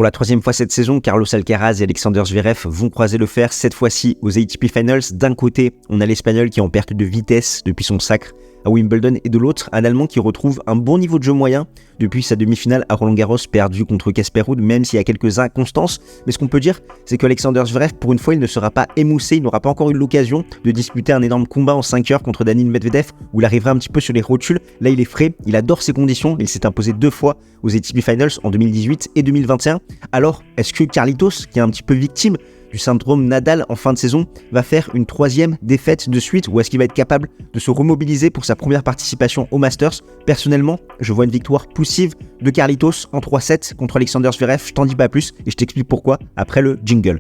Pour la troisième fois cette saison, Carlos Alcaraz et Alexander Zverev vont croiser le fer, cette fois-ci aux ATP Finals. D'un côté, on a l'Espagnol qui est en perte de vitesse depuis son sacre à Wimbledon, et de l'autre, un Allemand qui retrouve un bon niveau de jeu moyen depuis sa demi-finale à Roland-Garros perdue contre Casper Ruud, même s'il y a quelques inconstances. Mais ce qu'on peut dire, c'est que Alexander Zverev, pour une fois, il ne sera pas émoussé, il n'aura pas encore eu l'occasion de disputer un énorme combat en 5 heures contre Daniil Medvedev, où il arrivera un petit peu sur les rotules. Là, il est frais, il adore ses conditions, il s'est imposé 2 fois aux ATP Finals en 2018 et 2021. Alors, est-ce que Carlitos, qui est un petit peu victime du syndrome Nadal en fin de saison, va faire une 3e défaite de suite, ou est-ce qu'il va être capable de se remobiliser pour sa première participation au Masters? Personnellement, je vois une victoire poussive de Carlitos en 3-7 contre Alexander Zverev. Je t'en dis pas plus et je t'explique pourquoi après le jingle.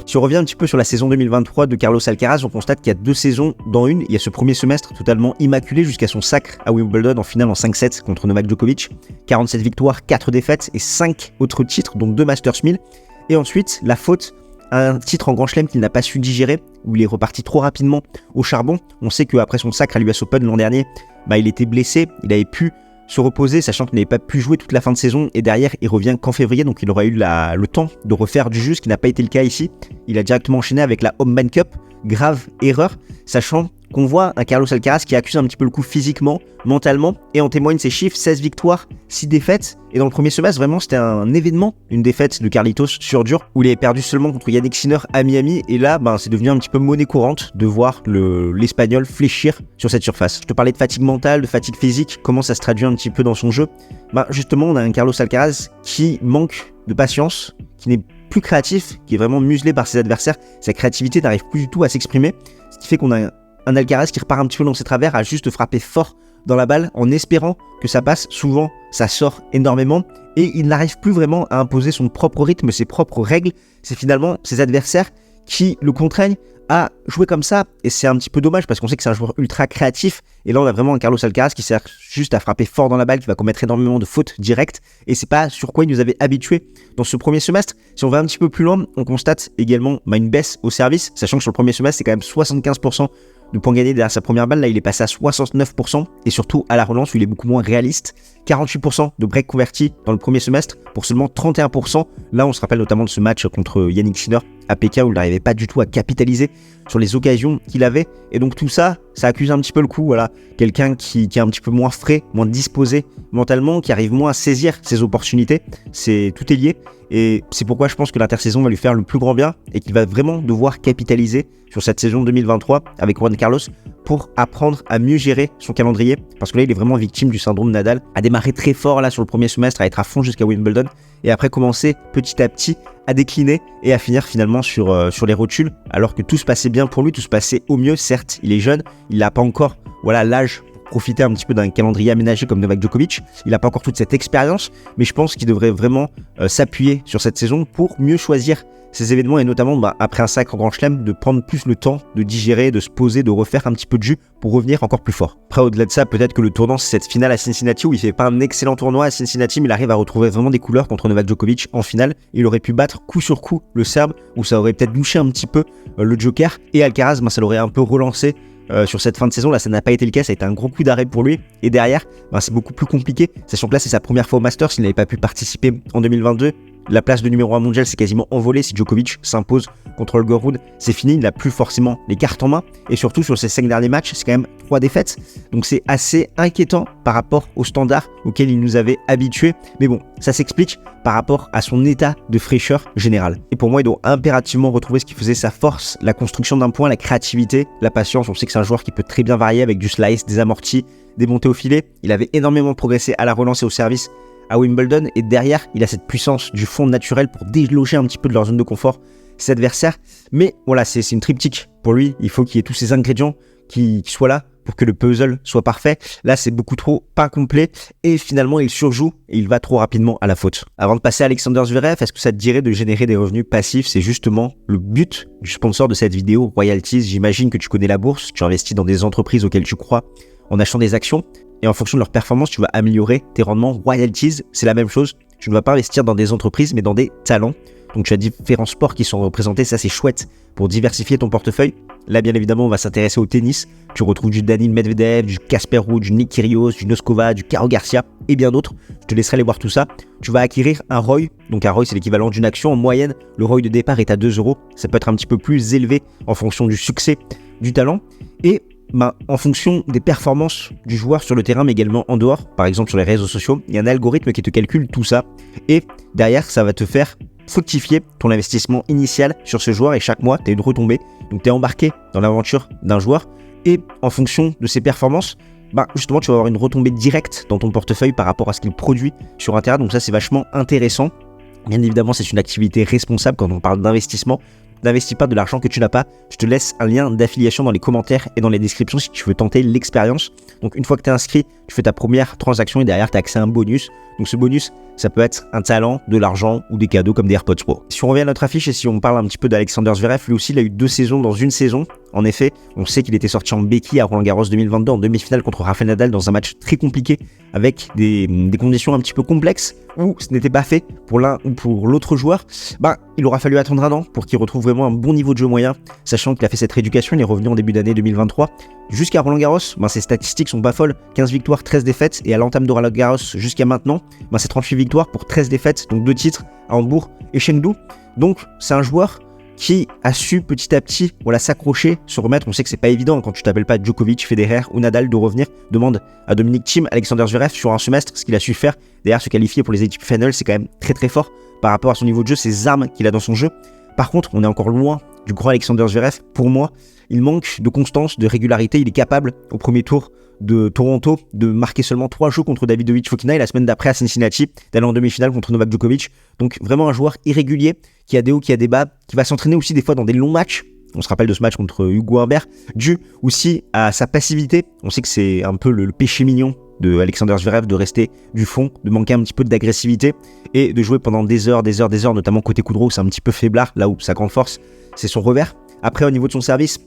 Si on revient un petit peu sur la saison 2023 de Carlos Alcaraz, on constate qu'il y a 2 saisons dans une. Il y a ce premier semestre totalement immaculé jusqu'à son sacre à Wimbledon en finale en 5-7 contre Novak Djokovic. 47 victoires, 4 défaites et 5 autres titres, donc 2 Masters 1000. Et ensuite, la faute à un titre en Grand Chelem qu'il n'a pas su digérer, où il est reparti trop rapidement au charbon. On sait qu'après son sacre à l'US Open l'an dernier, il était blessé, il avait pu se reposer, sachant qu'il n'avait pas pu jouer toute la fin de saison, et derrière il revient qu'en février, donc il aura eu le temps de refaire du jus, ce qui n'a pas été le cas ici. Il a directement enchaîné avec la Home Bank Cup, grave erreur, sachant qu'on voit un Carlos Alcaraz qui accuse un petit peu le coup physiquement, mentalement, et en témoignent ses chiffres, 16 victoires, 6 défaites, et dans le premier semestre, vraiment c'était un événement, une défaite de Carlitos sur dur, où il avait perdu seulement contre Yannick Sinner à Miami, et là, c'est devenu un petit peu monnaie courante de voir l'Espagnol fléchir sur cette surface. Je te parlais de fatigue mentale, de fatigue physique, comment ça se traduit un petit peu dans son jeu. Justement, on a un Carlos Alcaraz qui manque de patience, qui n'est plus créatif, qui est vraiment muselé par ses adversaires, sa créativité n'arrive plus du tout à s'exprimer, ce qui fait qu'on a un Alcaraz qui repart un petit peu dans ses travers, à juste frapper fort dans la balle en espérant que ça passe. Souvent, ça sort énormément et il n'arrive plus vraiment à imposer son propre rythme, ses propres règles. C'est finalement ses adversaires qui le contraignent à jouer comme ça, et c'est un petit peu dommage parce qu'on sait que c'est un joueur ultra créatif, et là on a vraiment un Carlos Alcaraz qui sert juste à frapper fort dans la balle, qui va commettre énormément de fautes directes, et c'est pas sur quoi il nous avait habitués dans ce premier semestre. Si on va un petit peu plus loin, on constate également une baisse au service, sachant que sur le premier semestre c'est quand même 75% de points gagnés derrière sa première balle. Là il est passé à 69%, et surtout à la relance où il est beaucoup moins réaliste. 48% de breaks convertis dans le premier semestre pour seulement 31%. Là on se rappelle notamment de ce match contre Yannick Sinner à Pékin où il n'arrivait pas du tout à capitaliser sur les occasions qu'il avait, et donc tout ça accuse un petit peu le coup. Voilà, quelqu'un qui est un petit peu moins frais, moins disposé mentalement, qui arrive moins à saisir ses opportunités. Tout est lié, et c'est pourquoi je pense que l'intersaison va lui faire le plus grand bien et qu'il va vraiment devoir capitaliser sur cette saison 2023 avec Juan Carlos pour apprendre à mieux gérer son calendrier, parce que là il est vraiment victime du syndrome Nadal, à démarrer très fort là sur le premier semestre, à être à fond jusqu'à Wimbledon, et après commencer petit à petit à décliner et à finir finalement sur les rotules, alors que tout se passait bien pour lui, tout se passait au mieux. Certes, il est jeune, il n'a pas encore l'âge pour profiter un petit peu d'un calendrier aménagé comme Novak Djokovic, il n'a pas encore toute cette expérience, mais je pense qu'il devrait vraiment s'appuyer sur cette saison pour mieux choisir ces événements, et notamment après un sacre Grand Chelem, de prendre plus le temps de digérer, de se poser, de refaire un petit peu de jus pour revenir encore plus fort. Après, au-delà de ça, peut-être que le tournant, c'est cette finale à Cincinnati où il fait pas un excellent tournoi à Cincinnati, mais il arrive à retrouver vraiment des couleurs contre Novak Djokovic en finale. Il aurait pu battre coup sur coup le Serbe, où ça aurait peut-être douché un petit peu le Joker, et Alcaraz, ça l'aurait un peu relancé sur cette fin de saison. Là ça n'a pas été le cas, ça a été un gros coup d'arrêt pour lui, et derrière c'est beaucoup plus compliqué, sachant que là c'est sa première fois au Masters, il n'avait pas pu participer en 2022. La place de numéro 1 mondial s'est quasiment envolée. Si Djokovic s'impose contre Holger Rune, c'est fini, il n'a plus forcément les cartes en main, et surtout sur ses 5 derniers matchs, c'est quand même 3 défaites, donc c'est assez inquiétant par rapport aux standards auxquels il nous avait habitués, mais bon, ça s'explique par rapport à son état de fraîcheur générale. Et pour moi, il doit impérativement retrouver ce qui faisait sa force, la construction d'un point, la créativité, la patience. On sait que c'est un joueur qui peut très bien varier avec du slice, des amortis, des montées au filet. Il avait énormément progressé à la relance et au service à Wimbledon, et derrière il a cette puissance du fond naturel pour déloger un petit peu de leur zone de confort ses adversaires. Mais voilà, c'est une triptyque pour lui, il faut qu'il y ait tous ces ingrédients qui soient là pour que le puzzle soit parfait. Là c'est beaucoup trop pas complet, et finalement il surjoue et il va trop rapidement à la faute. Avant de passer à Alexander Zverev, est-ce que ça te dirait de générer des revenus passifs? C'est justement le but du sponsor de cette vidéo, Royalties. J'imagine que tu connais la bourse, tu investis dans des entreprises auxquelles tu crois en achetant des actions, et en fonction de leur performance, tu vas améliorer tes rendements. Royalties, c'est la même chose. Tu ne vas pas investir dans des entreprises, mais dans des talents. Donc tu as différents sports qui sont représentés, ça c'est chouette pour diversifier ton portefeuille. Là bien évidemment on va s'intéresser au tennis. Tu retrouves du Daniil Medvedev, du Casper Ruud, du Nick Kyrgios, du Noskova, du Caro Garcia et bien d'autres. Je te laisserai aller voir tout ça. Tu vas acquérir un ROI. Donc un ROI c'est l'équivalent d'une action. En moyenne, le ROI de départ est à 2 €. Ça peut être un petit peu plus élevé en fonction du succès, du talent. Et en fonction des performances du joueur sur le terrain, mais également en dehors, par exemple sur les réseaux sociaux, il y a un algorithme qui te calcule tout ça. Et derrière, ça va te faire fructifier ton investissement initial sur ce joueur et chaque mois, tu as une retombée. Donc tu es embarqué dans l'aventure d'un joueur et en fonction de ses performances, justement tu vas avoir une retombée directe dans ton portefeuille par rapport à ce qu'il produit sur un terrain. Donc ça c'est vachement intéressant. Bien évidemment, c'est une activité responsable quand on parle d'investissement. N'investis pas de l'argent que tu n'as pas. Je te laisse un lien d'affiliation dans les commentaires et dans les descriptions si tu veux tenter l'expérience. Donc une fois que tu es inscrit, tu fais ta première transaction et derrière tu as accès à un bonus. Donc ce bonus, ça peut être un talent, de l'argent ou des cadeaux comme des AirPods Pro. Si on revient à notre affiche et si on parle un petit peu d'Alexander Zverev, lui aussi il a eu 2 saisons dans une saison. En effet, on sait qu'il était sorti en béquille à Roland-Garros 2022 en demi-finale contre Rafael Nadal dans un match très compliqué avec des conditions un petit peu complexes où ce n'était pas fait pour l'un ou pour l'autre joueur. Il aura fallu attendre un an pour qu'il retrouve vraiment un bon niveau de jeu moyen, sachant qu'il a fait cette rééducation, il est revenu en début d'année 2023. Jusqu'à Roland-Garros, ses statistiques sont pas folles, 15 victoires, 13 défaites, et à l'entame de Roland-Garros jusqu'à maintenant, c'est 38 victoires pour 13 défaites, donc 2 titres à Hambourg et Chengdu. Donc c'est un joueur qui a su petit à petit s'accrocher, se remettre. On sait que c'est pas évident quand tu t'appelles pas Djokovic, Federer ou Nadal de revenir. Demande à Dominic Thiem, Alexander Zverev sur un semestre, ce qu'il a su faire. Derrière, se qualifier pour les ATP Finals, c'est quand même très très fort par rapport à son niveau de jeu, ses armes qu'il a dans son jeu. Par contre, on est encore loin du grand Alexander Zverev. Pour moi, il manque de constance, de régularité. Il est capable, au premier tour de Toronto, de marquer seulement 3 jeux contre Davidovich Fokina et la semaine d'après à Cincinnati, d'aller en demi-finale contre Novak Djokovic. Donc vraiment un joueur irrégulier, qui a des hauts, qui a des bas, qui va s'entraîner aussi des fois dans des longs matchs. On se rappelle de ce match contre Hugo Humbert, dû aussi à sa passivité. On sait que c'est un peu le péché mignon de Alexander Zverev de rester du fond, de manquer un petit peu d'agressivité et de jouer pendant des heures, notamment côté coup de roue, c'est un petit peu faiblard, là où sa grande force, c'est son revers. Après, au niveau de son service,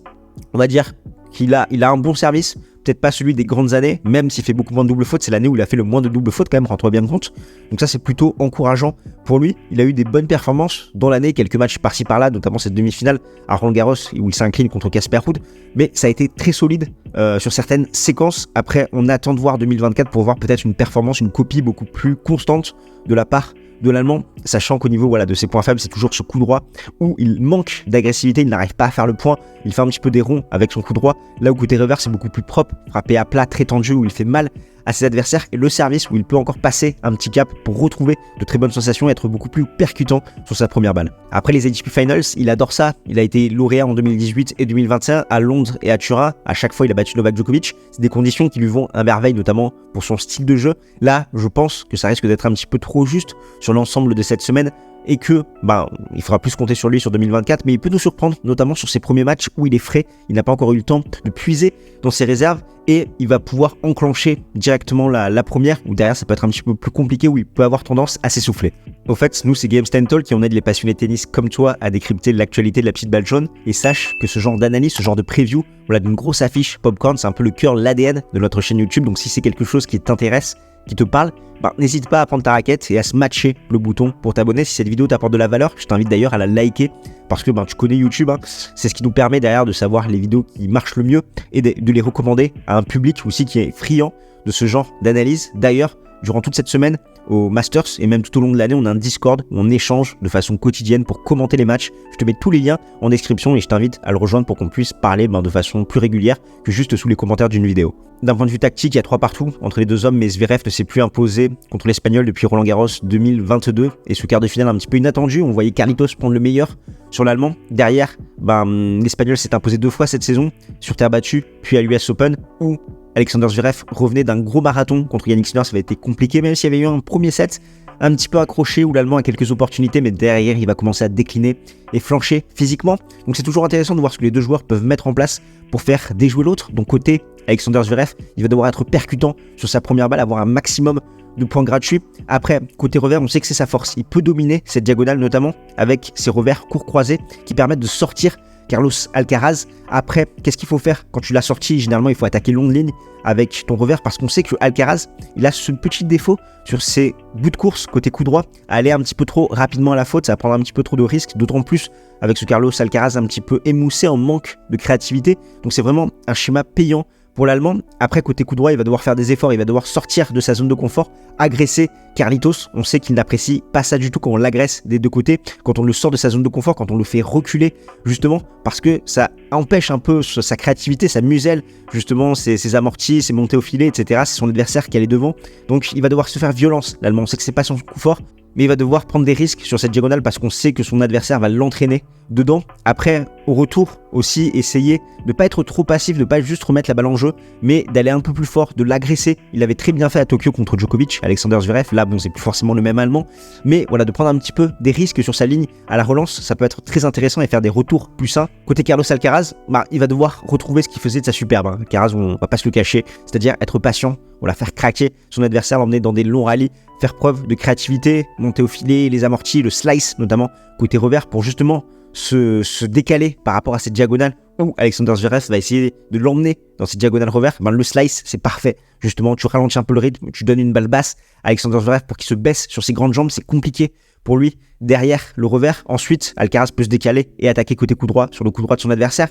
on va dire qu'il a un bon service, peut-être pas celui des grandes années, même s'il fait beaucoup moins de double fautes, c'est l'année où il a fait le moins de double fautes quand même, rends-toi bien compte. Donc ça c'est plutôt encourageant pour lui. Il a eu des bonnes performances dans l'année, quelques matchs par-ci par-là, notamment cette demi-finale à Roland-Garros où il s'incline contre Casper Ruud, mais ça a été très solide sur certaines séquences. Après, on attend de voir 2024 pour voir peut-être une performance, une copie beaucoup plus constante de la part de l'Allemand, sachant qu'au niveau de ses points faibles, c'est toujours ce coup droit où il manque d'agressivité, il n'arrive pas à faire le point, il fait un petit peu des ronds avec son coup droit, là où côté revers c'est beaucoup plus propre, frappé à plat, très tendu, où il fait mal à ses adversaires, et le service où il peut encore passer un petit cap pour retrouver de très bonnes sensations et être beaucoup plus percutant sur sa première balle. Après les ATP Finals, il adore ça, il a été lauréat en 2018 et 2021 à Londres et à Turin, à chaque fois il a battu Novak Djokovic, c'est des conditions qui lui vont à merveille, notamment pour son style de jeu. Là, je pense que ça risque d'être un petit peu trop juste sur l'ensemble de cette semaine, et que il faudra plus compter sur lui sur 2024, mais il peut nous surprendre, notamment sur ses premiers matchs où il est frais, il n'a pas encore eu le temps de puiser dans ses réserves, et il va pouvoir enclencher directement la première, ou derrière ça peut être un petit peu plus compliqué, où il peut avoir tendance à s'essouffler. Au fait, nous c'est Games Talk qui on aide les passionnés de tennis comme toi à décrypter l'actualité de la petite balle jaune, et sache que ce genre d'analyse, ce genre de preview, d'une grosse affiche Popcorn, c'est un peu le cœur, l'ADN de notre chaîne YouTube, donc si c'est quelque chose qui t'intéresse, qui te parle, n'hésite pas à prendre ta raquette et à smatcher le bouton pour t'abonner. Si cette vidéo t'apporte de la valeur, je t'invite d'ailleurs à la liker parce que tu connais YouTube, c'est ce qui nous permet derrière de savoir les vidéos qui marchent le mieux et de les recommander à un public aussi qui est friand de ce genre d'analyse. D'ailleurs, durant toute cette semaine au Masters et même tout au long de l'année, on a un Discord où on échange de façon quotidienne pour commenter les matchs. Je te mets tous les liens en description et je t'invite à le rejoindre pour qu'on puisse parler de façon plus régulière que juste sous les commentaires d'une vidéo. D'un point de vue tactique, il y a 3 partout entre les deux hommes, mais Zverev ne s'est plus imposé contre l'Espagnol depuis Roland-Garros 2022 et ce quart de finale un petit peu inattendu. On voyait Carlitos prendre le meilleur sur l'Allemand. Derrière, l'Espagnol s'est imposé 2 fois cette saison sur terre battue, puis à l'US Open où Alexander Zverev revenait d'un gros marathon contre Yannick Sinner. Ça avait été compliqué, même s'il y avait eu un premier set un petit peu accroché où l'Allemand a quelques opportunités, mais derrière il va commencer à décliner et flancher physiquement. Donc c'est toujours intéressant de voir ce que les deux joueurs peuvent mettre en place pour faire déjouer l'autre. Donc côté Alexander Zverev, il va devoir être percutant sur sa première balle, avoir un maximum de points gratuits. Après, côté revers, on sait que c'est sa force. Il peut dominer cette diagonale, notamment avec ses revers courts croisés qui permettent de sortir Carlos Alcaraz. Après, qu'est-ce qu'il faut faire quand tu l'as sorti? Généralement, il faut attaquer longue ligne avec ton revers parce qu'on sait que Alcaraz, il a ce petit défaut sur ses bouts de course côté coup droit, à aller un petit peu trop rapidement à la faute, ça va prendre un petit peu trop de risques, d'autant plus avec ce Carlos Alcaraz un petit peu émoussé en manque de créativité. Donc c'est vraiment un schéma payant pour l'Allemand. Après, côté coup droit, il va devoir faire des efforts, il va devoir sortir de sa zone de confort, agresser Carlitos. On sait qu'il n'apprécie pas ça du tout quand on l'agresse des deux côtés, quand on le sort de sa zone de confort, quand on le fait reculer, justement, parce que ça empêche un peu sa créativité, ça muselle justement ses amortis, ses montées au filet, etc. C'est son adversaire qui est devant. Donc il va devoir se faire violence, l'Allemand. On sait que c'est pas son coup fort, mais il va devoir prendre des risques sur cette diagonale parce qu'on sait que son adversaire va l'entraîner dedans. Après, au retour aussi, essayer de ne pas être trop passif, de ne pas juste remettre la balle en jeu, mais d'aller un peu plus fort, de l'agresser. Il avait très bien fait à Tokyo contre Djokovic, Alexander Zverev. Là, bon, c'est plus forcément le même Allemand, mais voilà, de prendre un petit peu des risques sur sa ligne à la relance, ça peut être très intéressant et faire des retours plus sains. Côté Carlos Alcaraz, il va devoir retrouver ce qu'il faisait de sa superbe. Alcaraz, on va pas se le cacher, c'est-à-dire être patient, voilà, faire craquer son adversaire, l'emmener dans des longs rallyes, faire preuve de créativité, monter au filet, les amortis, le slice notamment côté revers pour justement se décaler par rapport à cette diagonale où Alexander Zverev va essayer de l'emmener dans cette diagonale revers. Le slice, c'est parfait. Justement, tu ralentis un peu le rythme, tu donnes une balle basse à Alexander Zverev pour qu'il se baisse sur ses grandes jambes. C'est compliqué pour lui derrière le revers. Ensuite, Alcaraz peut se décaler et attaquer côté coup droit sur le coup droit de son adversaire.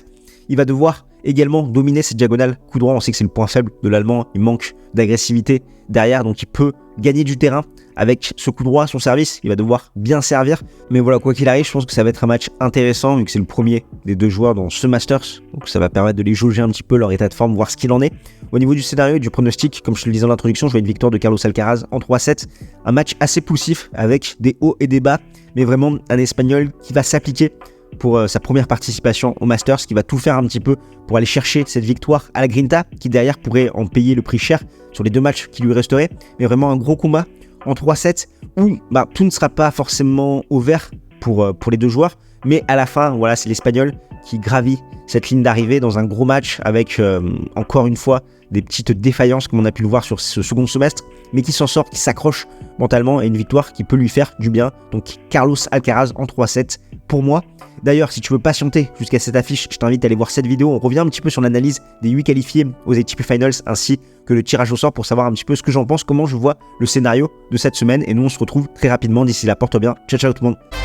Il va devoir également dominer cette diagonale coup droit. On sait que c'est le point faible de l'Allemand. Il manque d'agressivité derrière, donc il peut gagner du terrain avec ce coup droit, son service. Il va devoir bien servir. Mais voilà, quoi qu'il arrive, je pense que ça va être un match intéressant vu que c'est le premier des deux joueurs dans ce Masters. Donc ça va permettre de les jauger un petit peu leur état de forme, voir ce qu'il en est. Au niveau du scénario et du pronostic, comme je te le disais en introduction, je vois une victoire de Carlos Alcaraz en 3-7. Un match assez poussif avec des hauts et des bas, mais vraiment un Espagnol qui va s'appliquer pour sa première participation au Masters, qui va tout faire un petit peu pour aller chercher cette victoire à la Grinta, qui derrière pourrait en payer le prix cher sur les deux matchs qui lui resteraient. Mais vraiment un gros combat en 3-7 où tout ne sera pas forcément au vert pour les deux joueurs, mais à la fin, voilà, c'est l'Espagnol qui gravit cette ligne d'arrivée dans un gros match avec encore une fois des petites défaillances comme on a pu le voir sur ce second semestre, mais qui s'en sort, qui s'accroche mentalement et une victoire qui peut lui faire du bien. Donc Carlos Alcaraz en 3-7 pour moi. D'ailleurs, si tu veux patienter jusqu'à cette affiche, je t'invite à aller voir cette vidéo. On revient un petit peu sur l'analyse des 8 qualifiés aux ATP Finals ainsi que le tirage au sort pour savoir un petit peu ce que j'en pense, comment je vois le scénario de cette semaine. Et nous, on se retrouve très rapidement. D'ici là, porte bien. Ciao, ciao tout le monde.